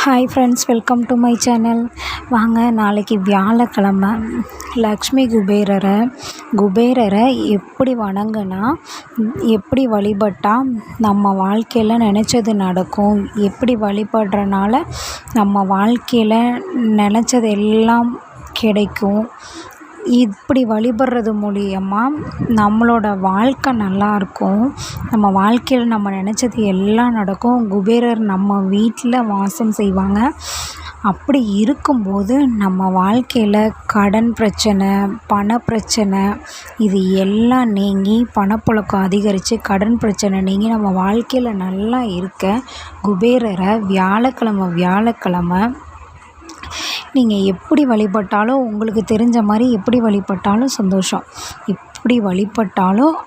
Hi friends, welcome to my channel. வாங்க, நாளைக்கு வியாழக்கிழமை. லக்ஷ்மி குபேரரை எப்படி வணங்குனா, எப்படி வழிபட்டால் நம்ம வாழ்க்கையில் நினச்சது நடக்கும், எப்படி வழிபடுறனால நம்ம வாழ்க்கையில் நினச்சது எல்லாம் கிடைக்கும், இப்படி வழிபடுறது மூலியமா நம்மளோட வாழ்க்கை நல்லாயிருக்கும், நம்ம வாழ்க்கையில் நம்ம நினச்சது எல்லாம் நடக்கும். குபேரர் நம்ம வீட்டில் வாசம் செய்வாங்க. அப்படி இருக்கும்போது நம்ம வாழ்க்கையில் கடன் பிரச்சனை, பண பிரச்சனை இது எல்லாம் நீங்கி, பணப்புழக்கம் அதிகரித்து கடன் பிரச்சனை நீங்கி நம்ம வாழ்க்கையில் நல்லா இருக்க குபேரரை வியாழக்கிழமை நீங்கள் எப்படி வழிபட்டாலும், உங்களுக்கு தெரிஞ்ச மாதிரி எப்படி வழிபட்டாலும் சந்தோஷம். எப்படி வழிபட்டாலும்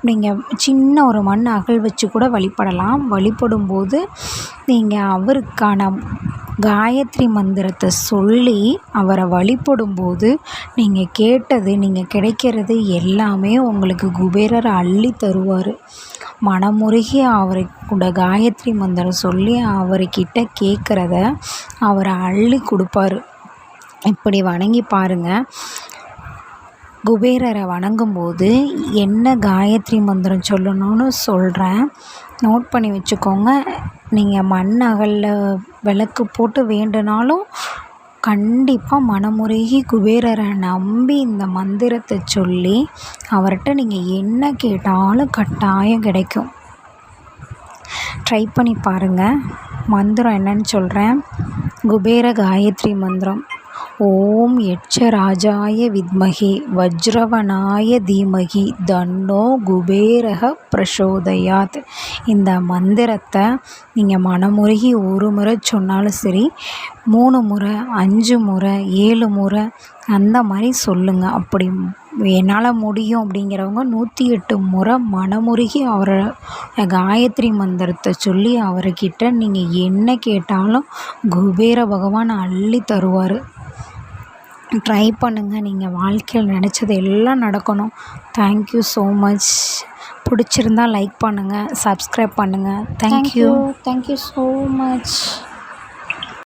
நீங்கள் சின்ன ஒரு மண் அகல் வச்சு கூட வழிபடலாம். வழிபடும்போது நீங்கள் அவருக்கான காயத்ரி மந்திரத்தை சொல்லி அவரை வழிபடும்போது நீங்கள் கேட்டது, நீங்கள் கிடைக்கிறது எல்லாமே உங்களுக்கு குபேரர் அள்ளி தருவார். மனமுருகி அவரோட காயத்ரி மந்திரம் சொல்லி அவர்கிட்ட கேட்குறத அவர் அள்ளி கொடுப்பாரு. இப்படி வணங்கி பாருங்கள். குபேரரை வணங்கும்போது என்ன காயத்ரி மந்திரம் சொல்லணும்னு சொல்கிறேன், நோட் பண்ணி வச்சுக்கோங்க. நீங்கள் மண் அகலில் விளக்கு போட்டு வேண்டுனாலும் கண்டிப்பாக மனமுருகி குபேரரை நம்பி இந்த மந்திரத்தை சொல்லி அவர்கிட்ட நீங்கள் என்ன கேட்டாலும் கட்டாயம் கிடைக்கும். ட்ரை பண்ணி பாருங்கள். மந்திரம் என்னன்னு சொல்கிறேன். குபேர காயத்ரி மந்திரம். ஓம் யட்சராஜாய வித்மஹி வஜ்ரவனாய தீமஹி தன்னோ குபேரக பிரசோதயாத். இந்த மந்திரத்தை நீங்கள் மனமுருகி ஒரு முறை சொன்னாலும் சரி, 3 முறை, 5 முறை, 7 முறை அந்த மாதிரி சொல்லுங்கள். அப்படி என்னால் முடியும் அப்படிங்கிறவங்க 108 முறை மனமுருகி அவரோட காயத்ரி மந்திரத்தை சொல்லி அவர்கிட்ட நீங்கள் என்ன கேட்டாலும் குபேர பகவான் அள்ளி தருவார். ட்ரை பண்ணுங்கள். நீங்கள் வாழ்க்கையில் நினச்சது எல்லாம் நடக்கணும். Thank you so much. பிடிச்சிருந்தால் லைக் பண்ணுங்கள், சப்ஸ்கிரைப் பண்ணுங்கள். Thank you so much.